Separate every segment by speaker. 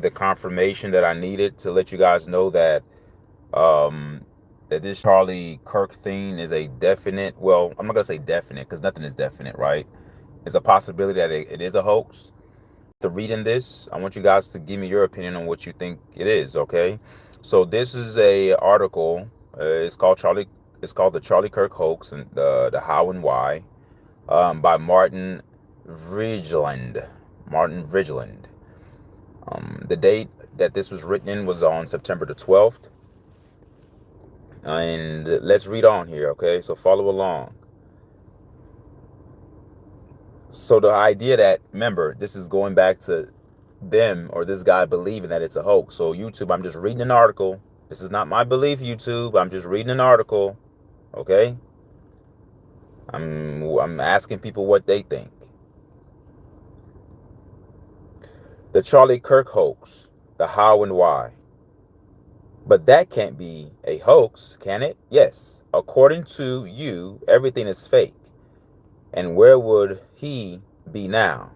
Speaker 1: the confirmation that I needed to let you guys know that um that this Charlie Kirk thing is a definite. Well, I'm not gonna say definite because nothing is definite, right? It's a possibility that it is a hoax. After reading this, I want you guys to give me your opinion on what you think it is. Okay, so this is a article. It's called Charlie. It's called the Charlie Kirk hoax and the how and why, by Martin Vigeland. Martin Vigeland. The date that this was written in was on September the 12th. And let's read on here, okay? So follow along. So the idea that, remember, this is going back to them or this guy believing that it's a hoax. So YouTube, I'm just reading an article. This is not my belief, YouTube. I'm just reading an article, okay? I'm asking people what they think. The Charlie Kirk hoax, the how and why. But that can't be a hoax, can it? Yes. According to you, everything is fake. And where would he be now?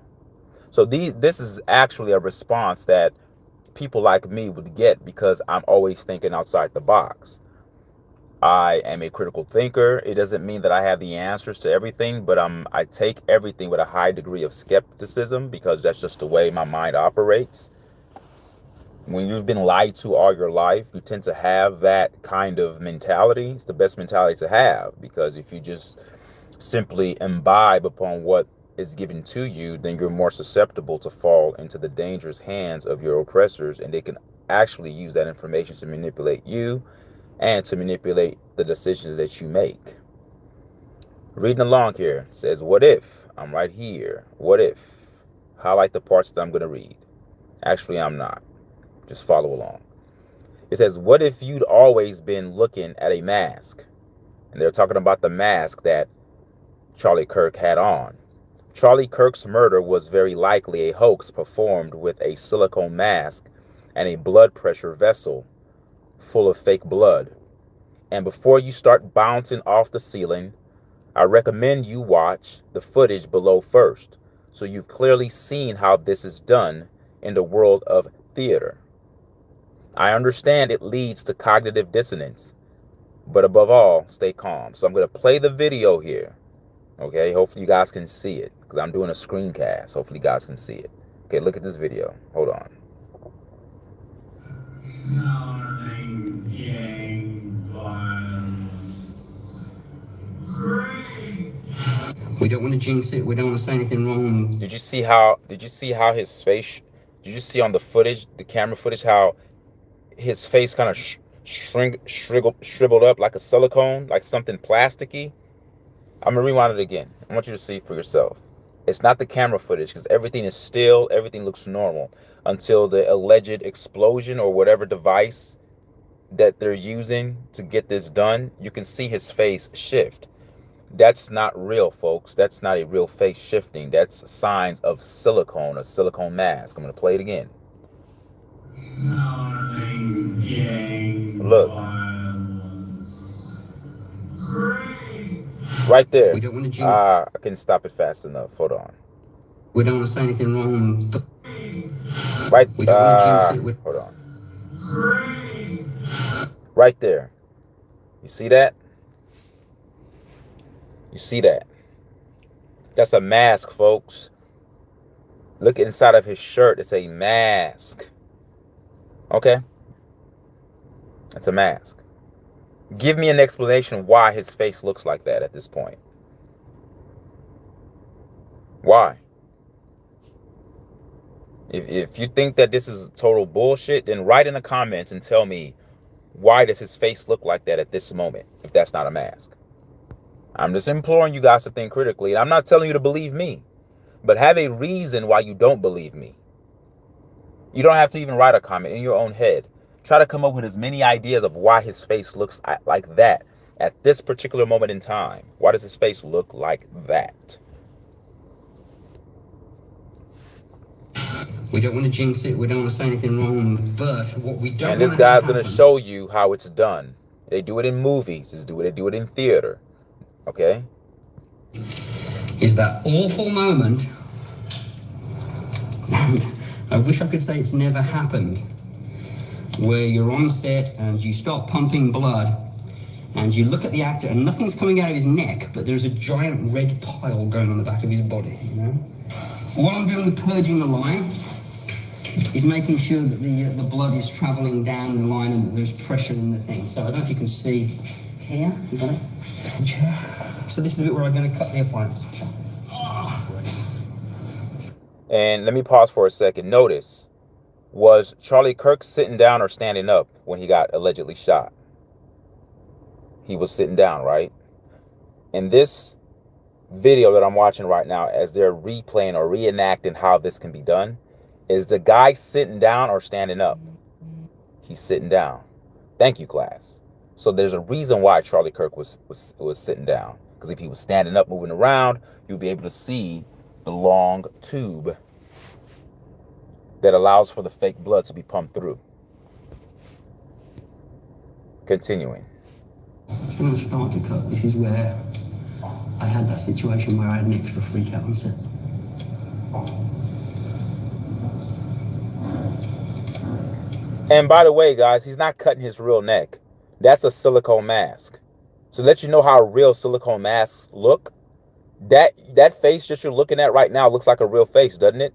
Speaker 1: So this is actually a response that people like me would get because I'm always thinking outside the box. I am a critical thinker. It doesn't mean that I have the answers to everything, but I take everything with a high degree of skepticism because that's just the way my mind operates. When you've been lied to all your life, you tend to have that kind of mentality. It's the best mentality to have because if you just simply imbibe upon what is given to you, then you're more susceptible to fall into the dangerous hands of your oppressors, and they can actually use that information to manipulate you and to manipulate the decisions that you make. Reading along here, it says, what if? I'm right here. What if? Highlight the parts that I'm going to read. Actually, I'm not. Just follow along. It says, what if you'd always been looking at a mask? And they're talking about the mask that Charlie Kirk had on. Charlie Kirk's murder was very likely a hoax performed with a silicone mask and a blood pressure vessel full of fake blood. And before you start bouncing off the ceiling, I recommend you watch the footage below first, so you've clearly seen how this is done in the world of theater. I understand it leads to cognitive dissonance, but above all, stay calm. So I'm going to play the video here. Okay, hopefully you guys can see it because I'm doing a screencast. Hopefully you guys can see it. Okay, look at this video. Hold on.
Speaker 2: We don't want to jinx it. We don't want to say anything wrong.
Speaker 1: Did you see how his face, did you see on the footage, the camera footage, how his face kind of shriveled up like a silicone, like something plasticky? I'm gonna rewind it again. I want you to see for yourself. It's not the camera footage because everything is still, everything looks normal until the alleged explosion or whatever device that they're using to get this done. You can see his face shift. That's not real, folks. That's not a real face shifting. That's signs of silicone, a silicone mask. I'm gonna play it again. Look. Right there.
Speaker 2: We don't want to jinx.
Speaker 1: I couldn't stop it fast enough. Hold on.
Speaker 2: We don't want to say anything wrong.
Speaker 1: Right.
Speaker 2: We don't want to jinx it.
Speaker 1: Hold on. Right there. You see that? You see that? That's a mask, folks. Look inside of his shirt. It's a mask. Okay? It's a mask. Give me an explanation why his face looks like that at this point. Why? If you think that this is total bullshit, then write in the comments and tell me why does his face look like that at this moment if that's not a mask. I'm just imploring you guys to think critically. I'm not telling you to believe me, but have a reason why you don't believe me. You don't have to even write a comment in your own head. Try to come up with as many ideas of why his face looks like that at this particular moment in time. Why does his face look like that?
Speaker 2: We don't want to jinx it. We don't want to say anything wrong. But what we don't.
Speaker 1: And this guy's going to show you how it's done. They do it in movies. They do it in theater. Okay?
Speaker 2: Is that awful moment I wish I could say it's never happened, where you're on set and you start pumping blood and you look at the actor and nothing's coming out of his neck, but there's a giant red tile going on the back of his body, you know? While I'm doing the purging the line is making sure that the blood is traveling down the line and that there's pressure in the thing. So I don't know if you can see here, you got it? So this is the bit where I'm going to cut the appliance.
Speaker 1: And let me pause for a second. Notice, was Charlie Kirk sitting down or standing up when he got allegedly shot? He was sitting down, right? In this video that I'm watching right now, as they're replaying or reenacting how this can be done, is the guy sitting down or standing up? He's sitting down. Thank you, class. So there's a reason why Charlie Kirk was sitting down. Because if he was standing up, moving around, you'd be able to see the long tube that allows for the fake blood to be pumped through. Continuing.
Speaker 2: It's going to start to cut. This is where I had that situation where I had an extra freak out on set.
Speaker 1: And by the way, guys, he's not cutting his real neck. That's a silicone mask. So let you know how real silicone masks look. That face that you're looking at right now looks like a real face, doesn't it?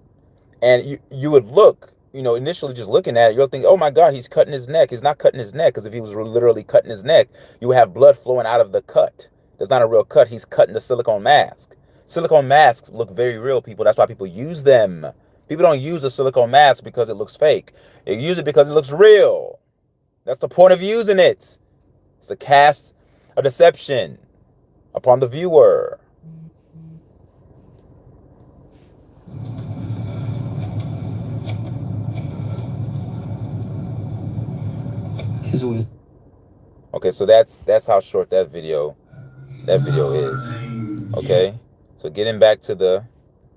Speaker 1: And you would look, initially just looking at it, you'll think, oh my God, he's cutting his neck. He's not cutting his neck, because if he was literally cutting his neck, you would have blood flowing out of the cut. That's not a real cut. He's cutting the silicone mask. Silicone masks look very real, people. That's why people use them. People don't use a silicone mask because it looks fake. They use it because it looks real. That's the point of using it. It's to cast a deception upon the viewer. Okay, so that's how short that video is. Okay, so getting back to the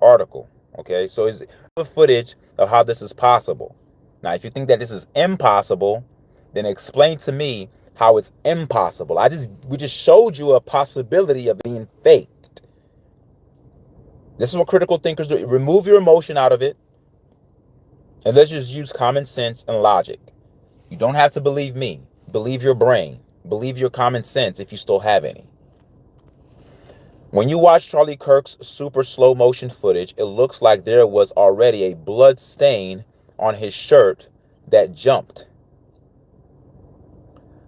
Speaker 1: article. Okay, so is the footage of how this is possible. Now, if you think that this is impossible, then explain to me how it's impossible. We just showed you a possibility of being faked. This is what critical thinkers do. Remove your emotion out of it, and let's just use common sense and logic. You don't have to believe me. Believe your brain. Believe your common sense if you still have any. When you watch Charlie Kirk's super slow motion footage, it looks like there was already a blood stain on his shirt that jumped.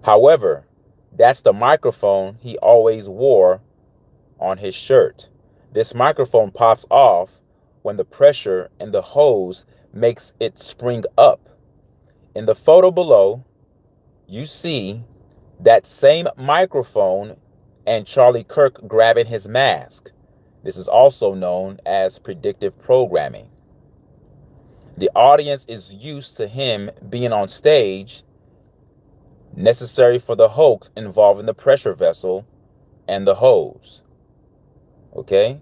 Speaker 1: However, that's the microphone he always wore on his shirt. This microphone pops off when the pressure in the hose makes it spring up. In the photo below, you see that same microphone and Charlie Kirk grabbing his mask. This is also known as predictive programming. The audience is used to him being on stage, necessary for the hoax involving the pressure vessel and the hose. Okay?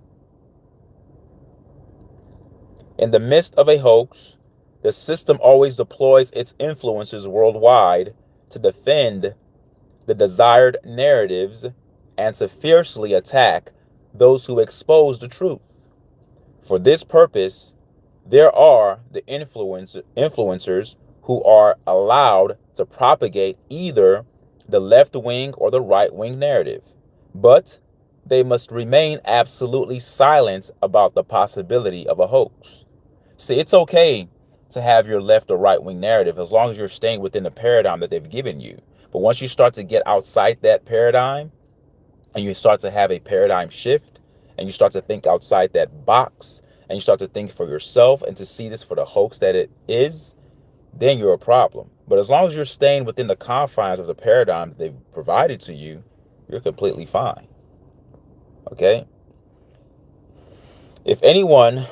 Speaker 1: In the midst of a hoax, the system always deploys its influencers worldwide to defend the desired narratives and to fiercely attack those who expose the truth. For this purpose, there are the influencers who are allowed to propagate either the left wing or the right wing narrative, but they must remain absolutely silent about the possibility of a hoax. See, it's okay to have your left or right wing narrative as long as you're staying within the paradigm that they've given you. But once you start to get outside that paradigm and you start to have a paradigm shift and you start to think outside that box and you start to think for yourself and to see this for the hoax that it is, then you're a problem. But as long as you're staying within the confines of the paradigm that they've provided to you, you're completely fine. Okay? If anyone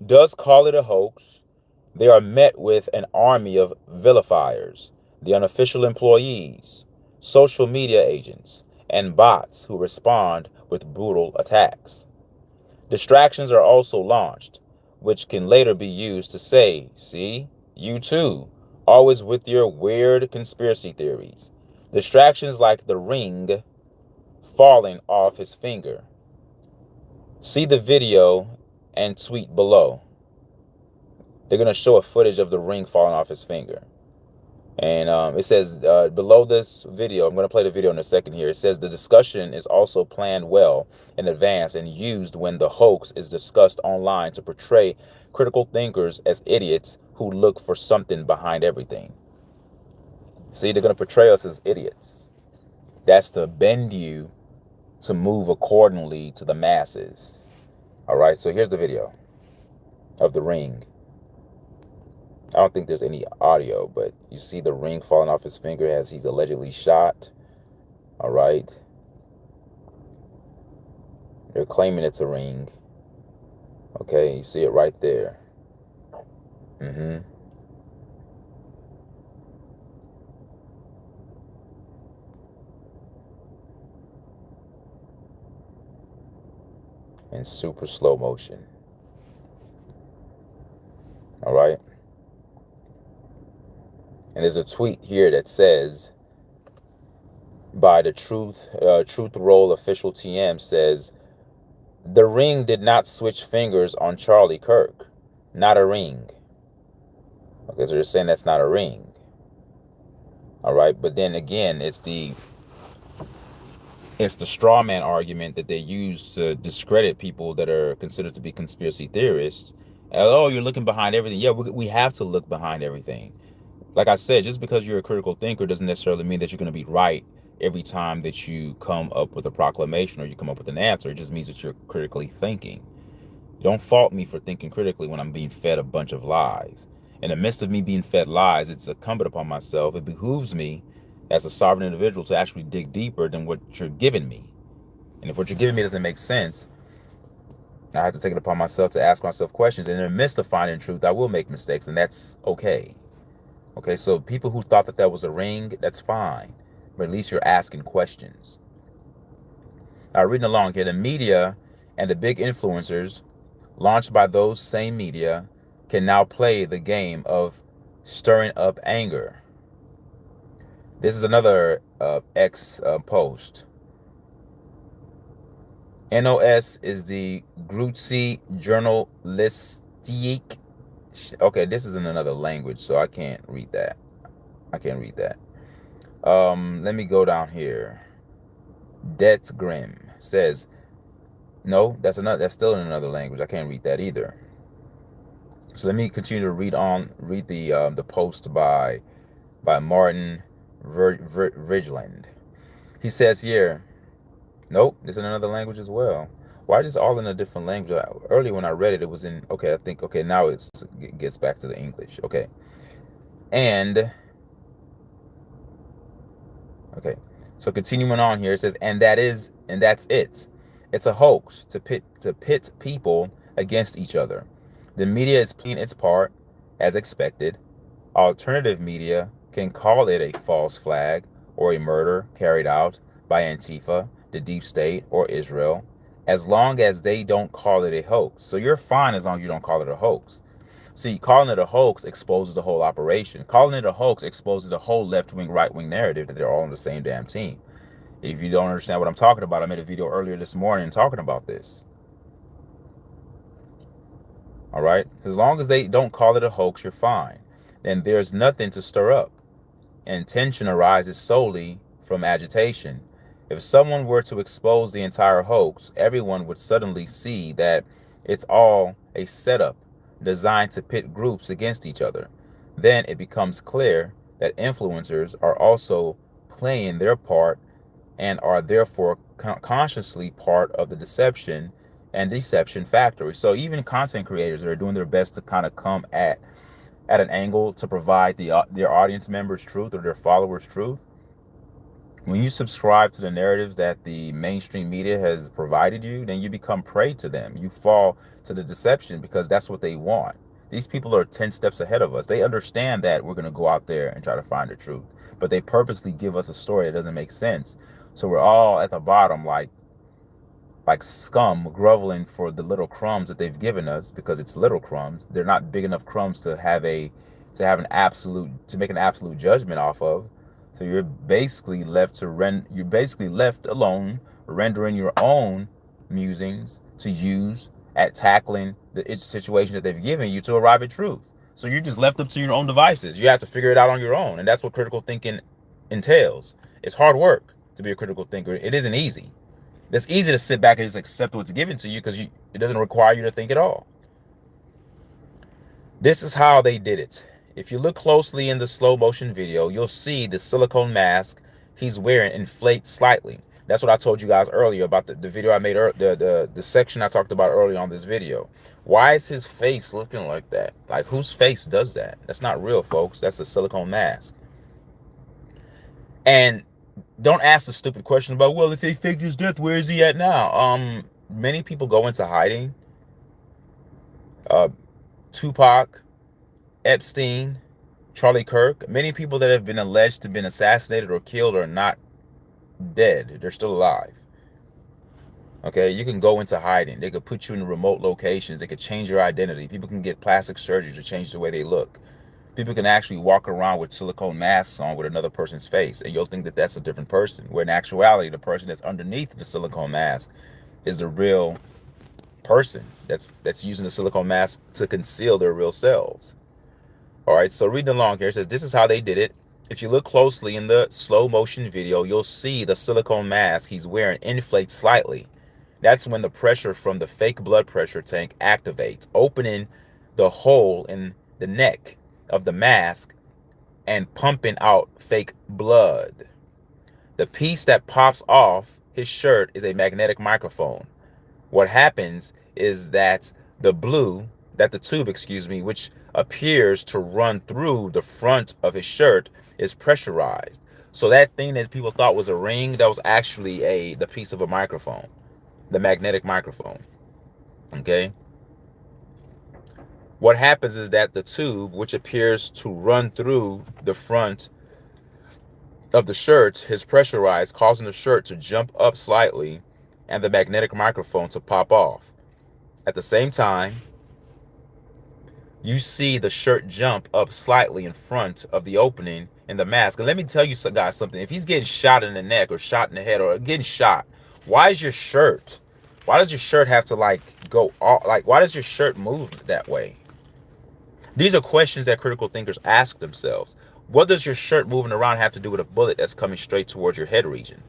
Speaker 1: does call it a hoax, they are met with an army of vilifiers, the unofficial employees, social media agents, and bots who respond with brutal attacks. Distractions are also launched, which can later be used to say, see, you too, always with your weird conspiracy theories. Distractions like the ring falling off his finger. See the video and tweet below. They're going to show a footage of the ring falling off his finger. And it says below this video, I'm going to play the video in a second here. It says the discussion is also planned well in advance and used when the hoax is discussed online to portray critical thinkers as idiots who look for something behind everything. See, they're going to portray us as idiots. That's to bend you to move accordingly to the masses. All right, so here's the video of the ring. I don't think there's any audio, but you see the ring falling off his finger as he's allegedly shot. All right. They're claiming it's a ring. Okay, you see it right there. In super slow motion. All right. And there's a tweet here that says, by the Truth Roll official TM says, the ring did not switch fingers on Charlie Kirk. Not a ring. Okay, so they're saying that's not a ring. All right, but then again, it's the straw man argument that they use to discredit people that are considered to be conspiracy theorists. And, oh, you're looking behind everything. Yeah, we have to look behind everything. Like I said, just because you're a critical thinker doesn't necessarily mean that you're going to be right every time that you come up with a proclamation or you come up with an answer. It just means that you're critically thinking. Don't fault me for thinking critically when I'm being fed a bunch of lies. In the midst of me being fed lies, it's incumbent upon myself. It behooves me as a sovereign individual to actually dig deeper than what you're giving me. And if what you're giving me doesn't make sense, I have to take it upon myself to ask myself questions. And in the midst of finding truth, I will make mistakes, and that's okay. Okay, so people who thought that was a ring, that's fine. But at least you're asking questions. Now, reading along here, the media and the big influencers launched by those same media can now play the game of stirring up anger. This is another X post. NOS is the Grutzi Journalistique. Okay, this is in another language, so I can't read that. Let me go down here. Det's Grim says, no, that's still in another language. I can't read that either. So let me continue to read the post by Martin Vigeland. He says here, nope, it's in another language as well. Why is this all in a different language? Earlier when I read it, it was in, okay, I think, okay, now it gets back to the English. Okay. Okay. So continuing on here, it says, and that's it. It's a hoax to pit people against each other. The media is playing its part, as expected. Alternative media can call it a false flag or a murder carried out by Antifa, the deep state, or Israel, as long as they don't call it a hoax. So you're fine as long as you don't call it a hoax. See, calling it a hoax exposes the whole operation. Calling it a hoax exposes a whole left-wing, right-wing narrative that they're all on the same damn team. If you don't understand what I'm talking about, I made a video earlier this morning talking about this. All right? As long as they don't call it a hoax, you're fine. Then there's nothing to stir up. And tension arises solely from agitation. If someone were to expose the entire hoax, everyone would suddenly see that it's all a setup designed to pit groups against each other. Then it becomes clear that influencers are also playing their part and are therefore consciously part of the deception factory. So even content creators are doing their best to kind of come at an angle to provide their audience members truth or their followers truth. When you subscribe to the narratives that the mainstream media has provided you, then you become prey to them. You fall to the deception because that's what they want. These people are 10 steps ahead of us. They understand that we're going to go out there and try to find the truth, but they purposely give us a story that doesn't make sense. So we're all at the bottom like scum, groveling for the little crumbs that they've given us, because it's little crumbs. They're not big enough crumbs to make an absolute judgment off of. So you're basically left alone, rendering your own musings to use at tackling the situation that they've given you to arrive at truth. So you're just left up to your own devices. You have to figure it out on your own. And that's what critical thinking entails. It's hard work to be a critical thinker. It isn't easy. It's easy to sit back and just accept what's given to you because it doesn't require you to think at all. This is how they did it. If you look closely in the slow motion video, you'll see the silicone mask he's wearing inflate slightly. That's what I told you guys earlier about the video I made, the section I talked about earlier on this video. Why is his face looking like that? Like, whose face does that? That's not real, folks. That's a silicone mask. And don't ask the stupid question about, well, if they faked his death, where is he at now? Many people go into hiding. Tupac, Epstein, Charlie Kirk, many people that have been alleged to have been assassinated or killed are not dead. They're still alive. Okay, you can go into hiding. They could put you in remote locations. They could change your identity. People can get plastic surgery to change the way they look. People can actually walk around with silicone masks on with another person's face, and you'll think that that's a different person, where in actuality, the person that's underneath the silicone mask is the real person that's using the silicone mask to conceal their real selves. All right, so reading along here, it says, this is how they did it. If you look closely in the slow motion video, you'll see the silicone mask he's wearing inflate slightly. That's when the pressure from the fake blood pressure tank activates, opening the hole in the neck of the mask and pumping out fake blood. The piece that pops off his shirt is a magnetic microphone. What happens is that the tube, which appears to run through the front of his shirt, is pressurized. So that thing that people thought was a ring, that was actually the piece of a microphone, the magnetic microphone. Okay. What happens is that the tube, which appears to run through the front of the shirt, is pressurized, causing the shirt to jump up slightly and the magnetic microphone to pop off. At the same time, you see the shirt jump up slightly in front of the opening in the mask. And let me tell you guys something. If he's getting shot in the neck or shot in the head or getting shot, why does your shirt have to go off? Like, why does your shirt move that way? These are questions that critical thinkers ask themselves. What does your shirt moving around have to do with a bullet that's coming straight towards your head region?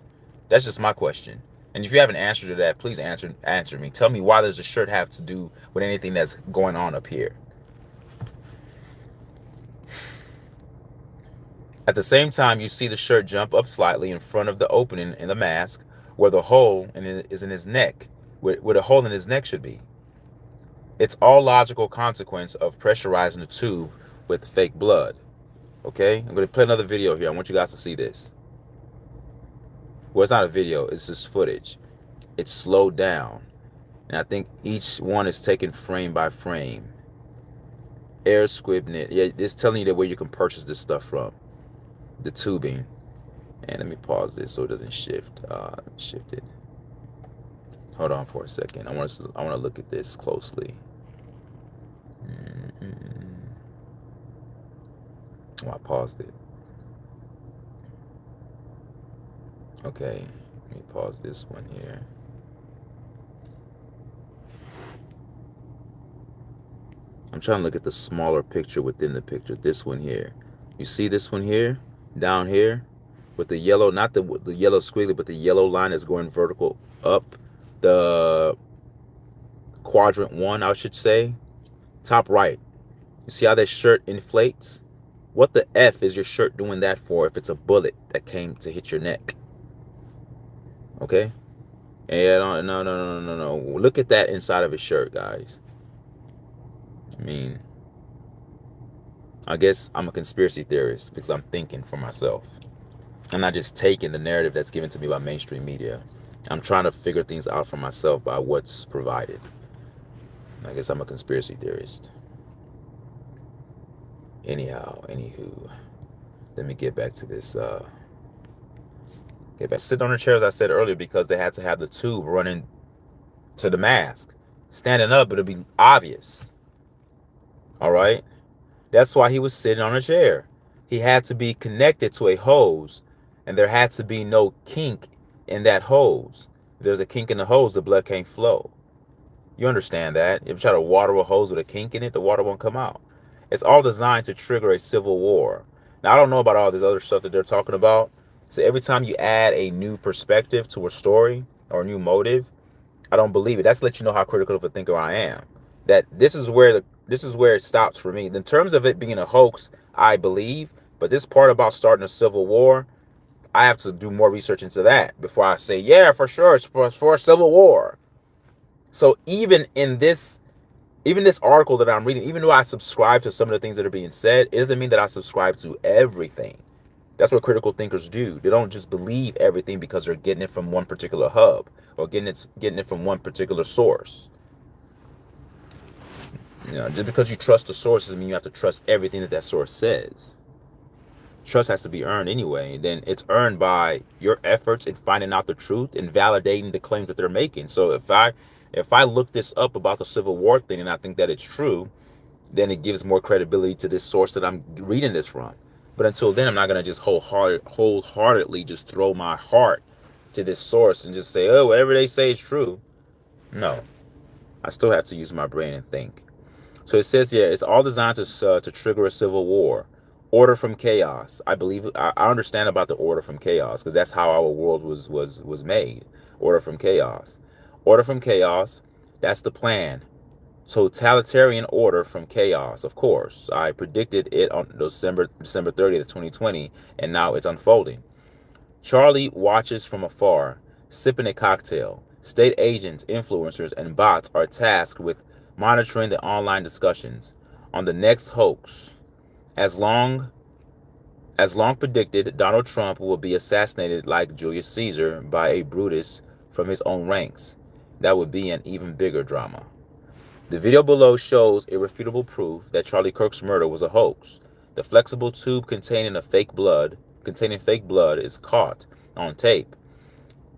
Speaker 1: That's just my question. And if you have an answer to that, please answer me. Tell me, why does the shirt have to do with anything that's going on up here? At the same time, you see the shirt jump up slightly in front of the opening in the mask where the hole is in his neck, where the hole in his neck should be. It's all logical consequence of pressurizing the tube with fake blood. Okay? I'm going to play another video here. I want you guys to see this. Well, it's not a video. It's just footage. It's slowed down. And I think each one is taken frame by frame. Air Squibnet. Yeah, it's telling you where you can purchase this stuff from. The tubing. And let me pause this so it doesn't shift. Shift it. Hold on for a second. I want to look at this closely. Oh, I paused it. Okay, let me pause this one here. I'm trying to look at the smaller picture within the picture. This one here. You see this one here? Down here? With the yellow, not the yellow squiggly, but the yellow line is going vertical up the quadrant 1, I should say. Top right. You see how that shirt inflates? What the F is your shirt doing that for if it's a bullet that came to hit your neck? Okay? Yeah, no. Look at that inside of his shirt, guys. I mean, I guess I'm a conspiracy theorist because I'm thinking for myself. I'm not just taking the narrative that's given to me by mainstream media. I'm trying to figure things out for myself by what's provided. I guess I'm a conspiracy theorist. Anywho, let me get back to this. Sit on the chair, as I said earlier, because they had to have the tube running to the mask. Standing up, it'll be obvious. All right? That's why he was sitting on a chair. He had to be connected to a hose, and there had to be no kink in that hose. If there's a kink in the hose, the blood can't flow. You understand that? If you try to water a hose with a kink in it, the water won't come out. It's all designed to trigger a civil war. Now, I don't know about all this other stuff that they're talking about. So every time you add a new perspective to a story or a new motive, I don't believe it. That's to let you know how critical of a thinker I am. That this is where it stops for me. In terms of it being a hoax, I believe, but this part about starting a civil war, I have to do more research into that before I say, yeah, for sure, it's for a civil war. So even this article that I'm reading, even though I subscribe to some of the things that are being said, it doesn't mean that I subscribe to everything. That's what critical thinkers do. They don't just believe everything because they're getting it from one particular hub or getting it from one particular source. Just because you trust the source doesn't mean you have to trust everything that that source says. Trust has to be earned anyway. Then it's earned by your efforts in finding out the truth and validating the claims that they're making. So if I look this up about the Civil War thing and I think that it's true, then it gives more credibility to this source that I'm reading this from. But until then, I'm not gonna just wholeheartedly just throw my heart to this source and just say, oh, whatever they say is true. No, I still have to use my brain and think. So it says here, it's all designed to trigger a civil war. Order from chaos. I believe I understand about the order from chaos because that's how our world was made. Order from chaos. Order from chaos. That's the plan. Totalitarian order from chaos. Of course, I predicted it on December 30th, 2020, and now it's unfolding. Charly watches from afar, sipping a cocktail. State agents, influencers, and bots are tasked with monitoring the online discussions on the next hoax. As long as long predicted, Donald Trump will be assassinated like Julius Caesar by a Brutus from his own ranks. That would be an even bigger drama. The video below shows irrefutable proof that Charlie Kirk's murder was a hoax. The flexible tube containing fake blood is caught on tape,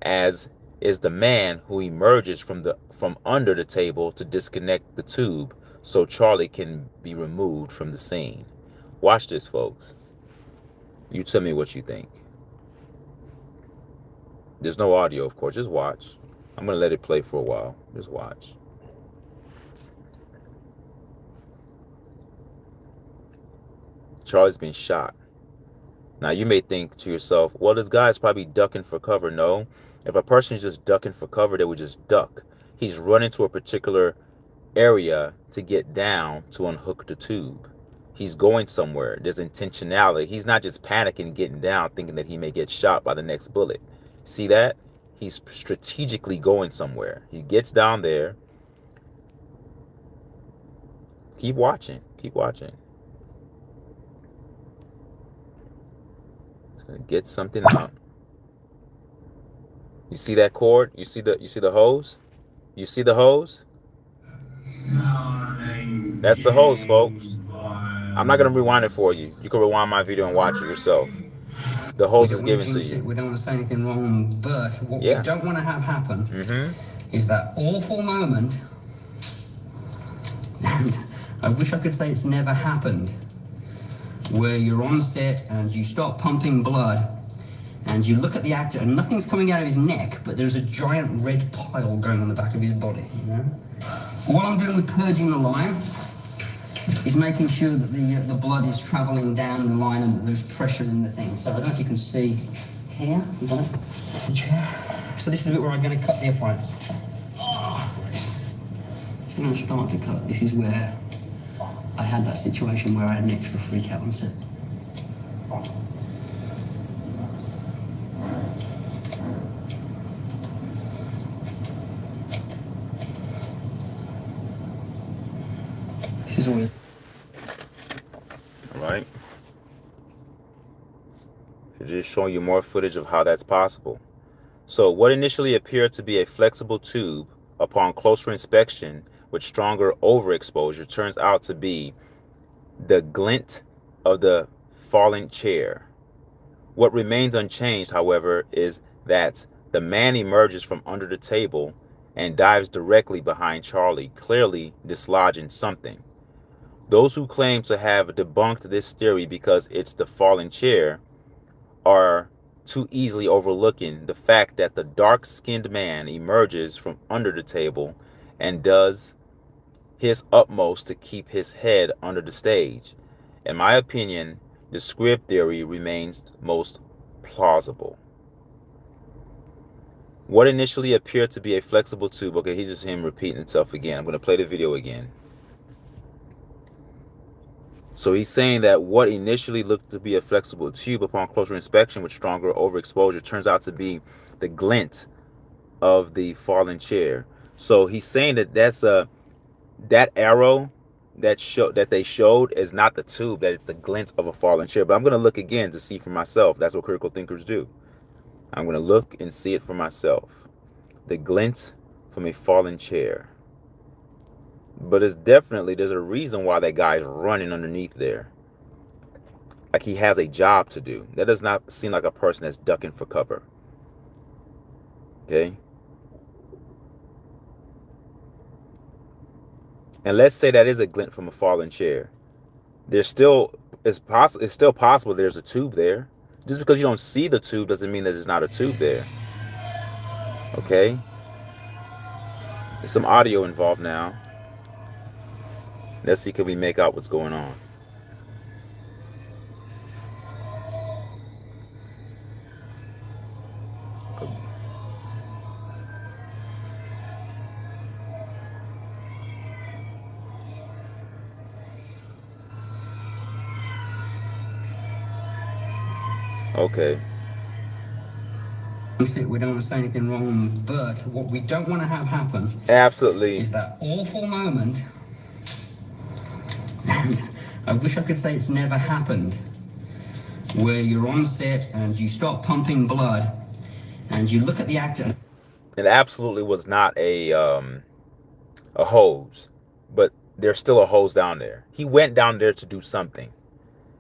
Speaker 1: as is the man who emerges from under the table to disconnect the tube so Charlie can be removed from the scene. Watch this, folks. You tell me what you think. There's no audio, of course. Just watch. I'm going to let it play for a while. Just watch. Charlie's been shot. Now, you may think to yourself, well, this guy is probably ducking for cover. No. If a person is just ducking for cover, they would just duck. He's running to a particular area to get down to unhook the tube. He's going somewhere. There's intentionality. He's not just panicking, getting down, thinking that he may get shot by the next bullet. See that? He's strategically going somewhere. He gets down there. Keep watching. Keep watching. He's gonna get something out. You see that cord? You see the hose? You see the hose? That's the hose, folks. I'm not gonna rewind it for you. You can rewind my video and watch it yourself. The hose is given to you.
Speaker 2: We don't want to say anything wrong, but what we don't want to have happen is that awful moment, and I wish I could say it's never happened, where you're on set and you start pumping blood and you look at the actor and nothing's coming out of his neck, but there's a giant red pile going on the back of his body, you know? What I'm doing with purging the line is making sure that the blood is traveling down the line and that there's pressure in the thing. So I don't know if you can see here, the chair. So this is the bit where I'm going to cut the appliance. So I'm going to start to cut. This is where I had that situation where I had an extra freak out on set. This is always...
Speaker 1: Right? Just showing you more footage of how that's possible. So what initially appeared to be a flexible tube, upon closer inspection with stronger overexposure, turns out to be the glint of the falling chair. What remains unchanged, however, is that the man emerges from under the table and dives directly behind Charlie, clearly dislodging something. Those who claim to have debunked this theory because it's the falling chair are too easily overlooking the fact that the dark-skinned man emerges from under the table and does his utmost to keep his head under the stage. In my opinion, the script theory remains most plausible. What initially appeared to be a flexible tube. Okay, he's just him repeating himself again. I'm going to play the video again. So he's saying that what initially looked to be a flexible tube upon closer inspection with stronger overexposure turns out to be the glint of the fallen chair. So he's saying that that arrow that they showed is not the tube, that it's the glint of a fallen chair. But I'm going to look again to see for myself. That's what critical thinkers do. I'm going to look and see it for myself. The glint from a fallen chair. But there's a reason why that guy's running underneath there. Like he has a job to do. That does not seem like a person that's ducking for cover. Okay? And let's say that is a glint from a fallen chair. It's still possible there's a tube there. Just because you don't see the tube doesn't mean that there's not a tube there. Okay? There's some audio involved now. Let's see, can we make out what's going on? Okay.
Speaker 2: We don't want to say anything wrong, but what we don't want to have happen
Speaker 1: Absolutely.
Speaker 2: is that awful moment, and I wish I could say it's never happened, where you're on set and you start pumping blood and you look at the actor.
Speaker 1: It absolutely was not a hose, but there's still a hose down there. He went down there to do something.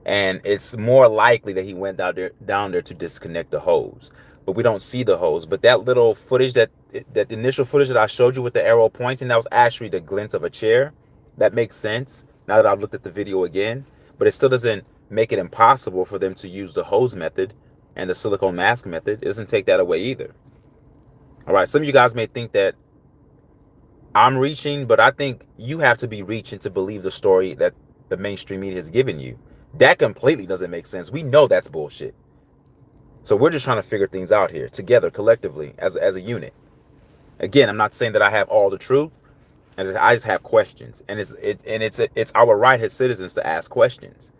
Speaker 1: And it's more likely that he went down there to disconnect the hose. But we don't see the hose. But that little footage, that initial footage that I showed you with the arrow pointing, that was actually the glint of a chair. That makes sense now that I've looked at the video again. But it still doesn't make it impossible for them to use the hose method and the silicone mask method. It doesn't take that away either. All right, some of you guys may think that I'm reaching, but I think you have to be reaching to believe the story that the mainstream media has given you. That completely doesn't make sense. We know that's bullshit. So we're just trying to figure things out here together, collectively, as a unit. Again, I'm not saying that I have all the truth. I just have questions, and it's our right as citizens to ask questions.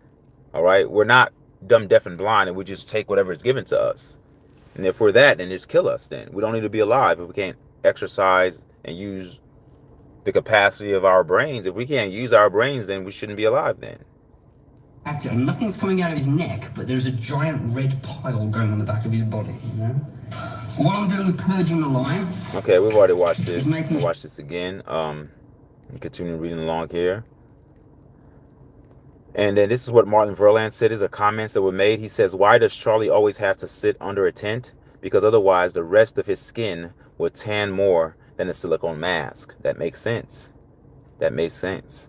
Speaker 1: All right, we're not dumb, deaf, and blind, and we just take whatever is given to us. And if we're that, then just kill us. Then we don't need to be alive if we can't exercise and use the capacity of our brains. If we can't use our brains, then we shouldn't be alive. Then.
Speaker 2: Actor, and nothing's coming out of his neck, but there's a giant red pile going on the back of his body, you know? While I'm doing purging the line...
Speaker 1: Okay, we've already watched this. We'll watch this again. Continue reading along here. And then this is what Martin Verland said. These are comments that were made. He says, why does Charlie always have to sit under a tent? Because otherwise the rest of his skin would tan more than a silicone mask. That makes sense. That makes sense.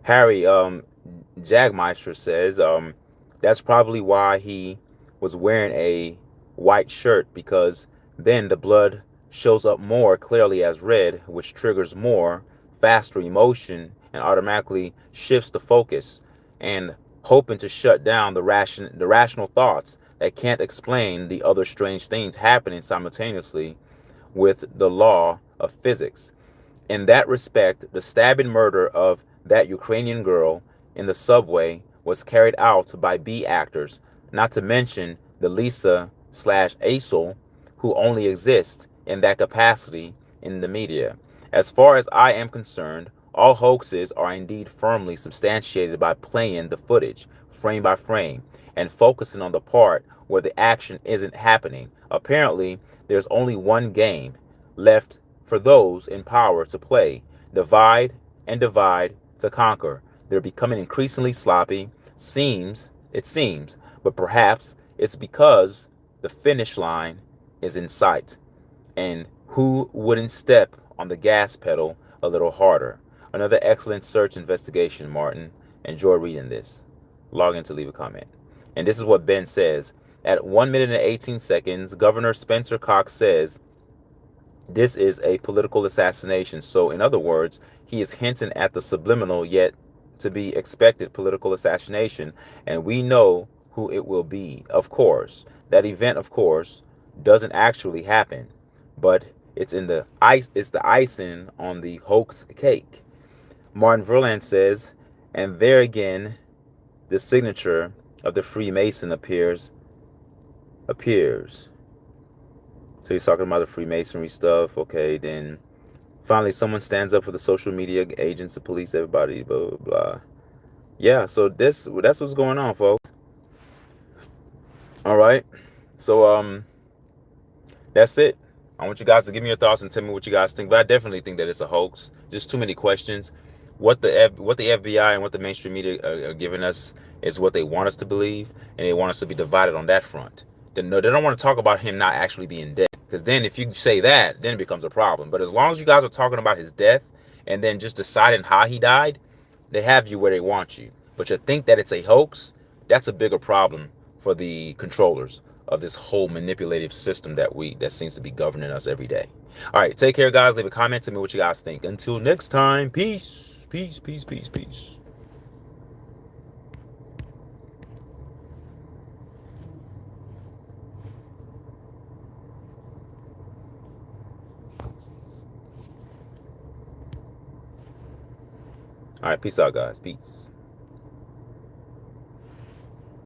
Speaker 1: Harry, Jagmeister says that's probably why he was wearing a white shirt, because then the blood shows up more clearly as red, which triggers more faster emotion and automatically shifts the focus, and hoping to shut down the rational thoughts that can't explain the other strange things happening simultaneously with the law of physics. In that respect, the stabbing murder of that Ukrainian girl in the subway was carried out by B actors, not to mention the Lisa/Aisel, who only exist in that capacity in the media. As far as I am concerned, all hoaxes are indeed firmly substantiated by playing the footage frame by frame and focusing on the part where the action isn't happening. Apparently, there's only one game left for those in power to play: divide and divide to conquer. They're becoming increasingly sloppy, it seems, but perhaps it's because the finish line is in sight. And who wouldn't step on the gas pedal a little harder? Another excellent search investigation, Martin. Enjoy reading this. Log in to leave a comment. And this is what Ben says. At 1 minute and 18 seconds, Governor Spencer Cox says This is a political assassination. So, in other words, he is hinting at the subliminal yet to be expected political assassination, and we know who it will be. Of course, that event, of course, doesn't actually happen, but it's in the ice. It's the icing on the hoax cake. Martin Verland says, and there again, the signature of the Freemason appears. So he's talking about the Freemasonry stuff. Okay, then finally someone stands up for the social media agents, the police, everybody, blah blah blah. Yeah, so that's what's going on, folks. All right. So that's it. I want you guys to give me your thoughts and tell me what you guys think. But I definitely think that it's a hoax. Just too many questions. What the FBI and what the mainstream media are giving us is what they want us to believe, and they want us to be divided on that front. No, they don't want to talk about him not actually being dead, because then if you say that, then it becomes a problem. But as long as you guys are talking about his death and then just deciding how he died, they have you where they want you. But to think that it's a hoax, that's a bigger problem for the controllers of this whole manipulative system that seems to be governing us every day. All right, take care, guys. Leave a comment. Tell me what you guys think. Until next time, peace, peace, peace, peace, peace. All right, peace out, guys. Peace.